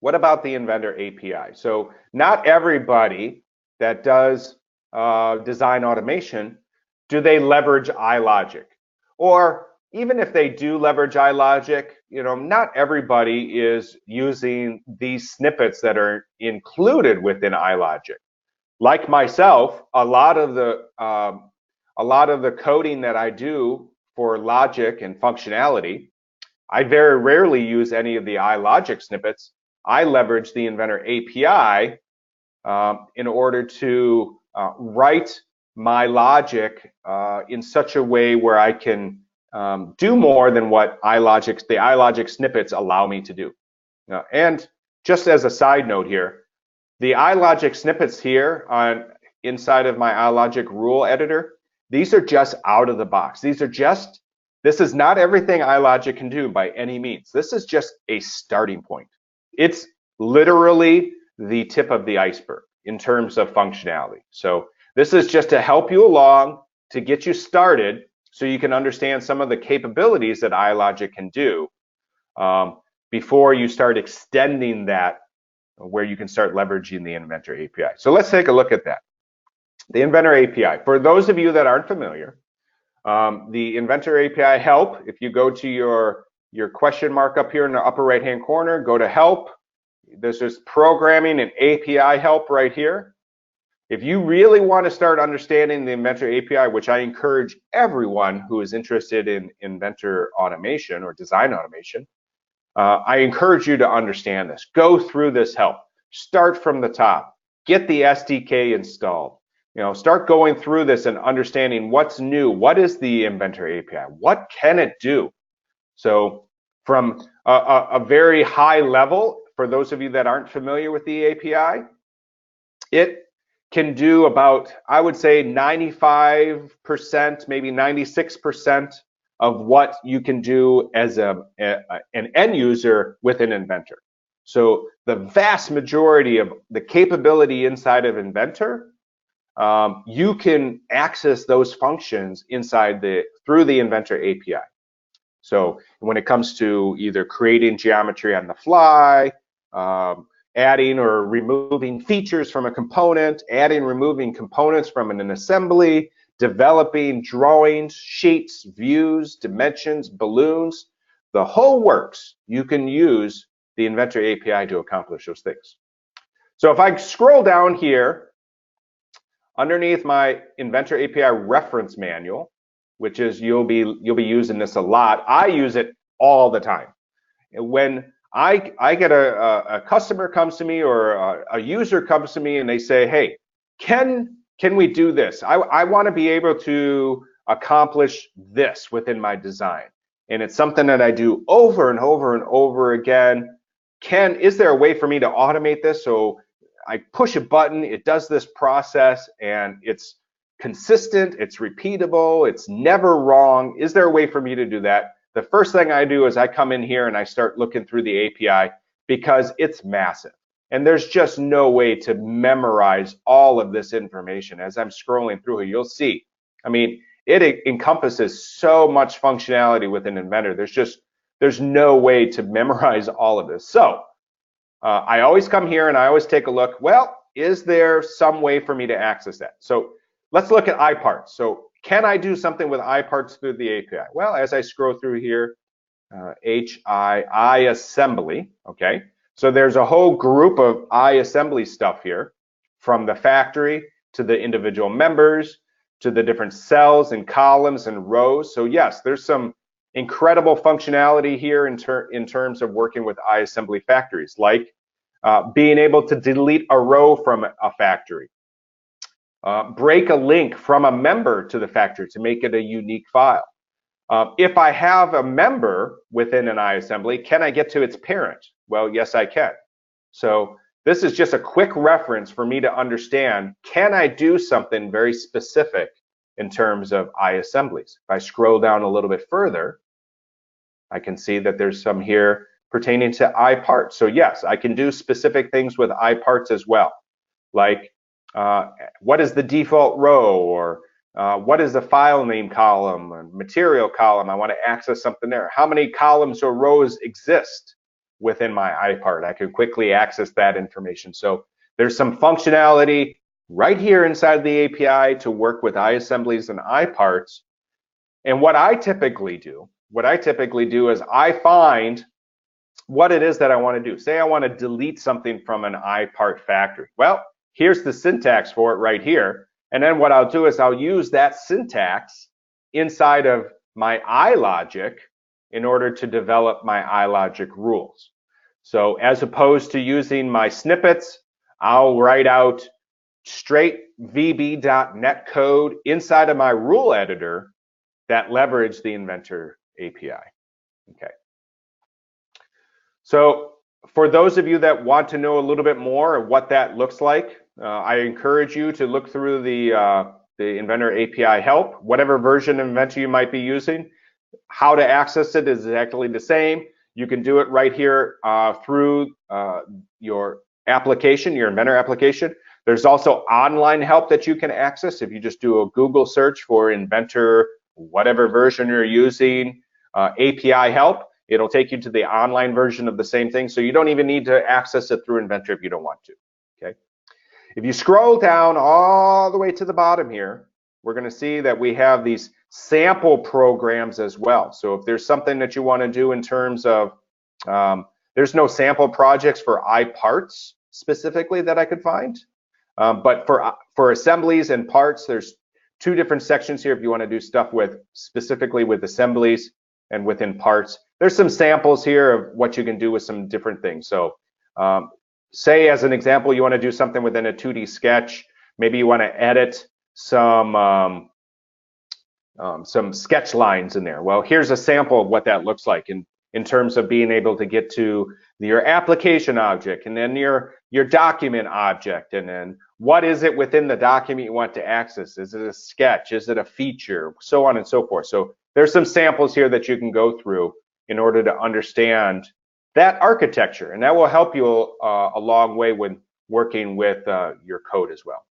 What about the Inventor API? So not everybody that does design automation, do they leverage iLogic? Or even if they do leverage iLogic, not everybody is using these snippets that are included within iLogic. Like myself, a lot of the coding that I do for logic and functionality, I very rarely use any of the iLogic snippets. I leverage the Inventor API in order to write my logic in such a way where I can do more than what the iLogic snippets allow me to do. And just as a side note here, the iLogic snippets here inside of my iLogic rule editor, these are just out of the box. This is not everything iLogic can do by any means. This is just a starting point. It's literally the tip of the iceberg in terms of functionality. So this is just to help you along, to get you started so you can understand some of the capabilities that iLogic can do before you start extending that, where you can start leveraging the Inventor API. So let's take a look at that. The Inventor API. For those of you that aren't familiar, the Inventor API help, if you go to your question mark up here in the upper right hand corner, go to help. There's this programming and API help right here. If you really want to start understanding the Inventor API, which I encourage everyone who is interested in Inventor automation or design automation, I encourage you to understand this. Go through this help. Start from the top. Get the SDK installed. Start going through this and understanding what's new. What is the Inventor API? What can it do? So from a very high level, for those of you that aren't familiar with the API, it can do about, I would say, 95%, maybe 96% of what you can do as an end user with an Inventor. So the vast majority of the capability inside of Inventor, you can access those functions through the Inventor API. So when it comes to either creating geometry on the fly, adding or removing features from a component, removing components from an assembly, developing drawings, sheets, views, dimensions, balloons, the whole works, you can use the Inventor API to accomplish those things. So if I scroll down here, underneath my Inventor API reference manual, which is you'll be using this a lot. I use it all the time. When I get a customer comes to me or a user comes to me and they say, hey, can we do this? I want to be able to accomplish this within my design. And it's something that I do over and over and over again. Is there a way for me to automate this? So I push a button, it does this process, and it's consistent, it's repeatable, it's never wrong. Is there a way for me to do that? The first thing I do is I come in here and I start looking through the API because it's massive. And there's just no way to memorize all of this information. As I'm scrolling through here, you'll see. I mean, it encompasses so much functionality within Inventor. There's no way to memorize all of this. So I always come here and I always take a look. Well, is there some way for me to access that? So let's look at iParts. So can I do something with iParts through the API? Well, as I scroll through here, iAssembly, okay? So there's a whole group of iAssembly stuff here, from the factory to the individual members to the different cells and columns and rows. So yes, there's some incredible functionality here in terms of working with iAssembly factories, like being able to delete a row from a factory, break a link from a member to the factory to make it a unique file. If I have a member within an iAssembly, can I get to its parent? Well, yes, I can. So this is just a quick reference for me to understand, can I do something very specific in terms of iAssemblies? If I scroll down a little bit further, I can see that there's some here pertaining to iParts. So yes, I can do specific things with iParts as well, like what is the default row, or what is the file name column, or material column? I want to access something there. How many columns or rows exist within my iPart. I can quickly access that information. So there's some functionality right here inside the API to work with iAssemblies and iParts. And what I typically do is I find what it is that I want to do. Say I want to delete something from an iPart factory. Well, here's the syntax for it right here. And then what I'll do is I'll use that syntax inside of my iLogic in order to develop my iLogic rules. So as opposed to using my snippets, I'll write out straight VB.NET code inside of my rule editor that leverage the Inventor API. Okay. So for those of you that want to know a little bit more of what that looks like, I encourage you to look through the Inventor API help, whatever version of Inventor you might be using. How to access it is exactly the same. You can do it right here through your application, your Inventor application. There's also online help that you can access if you just do a Google search for Inventor, whatever version you're using, API help. It'll take you to the online version of the same thing, so you don't even need to access it through Inventor if you don't want to. Okay. If you scroll down all the way to the bottom here, we're going to see that we have these sample programs as well. So if there's something that you want to do in terms of, there's no sample projects for iParts specifically that I could find, but for assemblies and parts, there's two different sections here if you want to do stuff with specifically with assemblies and within parts. There's some samples here of what you can do with some different things. So say as an example, you want to do something within a 2D sketch. Maybe you want to edit some sketch lines in there. Well, here's a sample of what that looks like in terms of being able to get to your application object and then your document object, and then what is it within the document you want to access? Is it a sketch? Is it a feature? So on and so forth. So there's some samples here that you can go through in order to understand that architecture, and that will help you a long way when working with your code as well.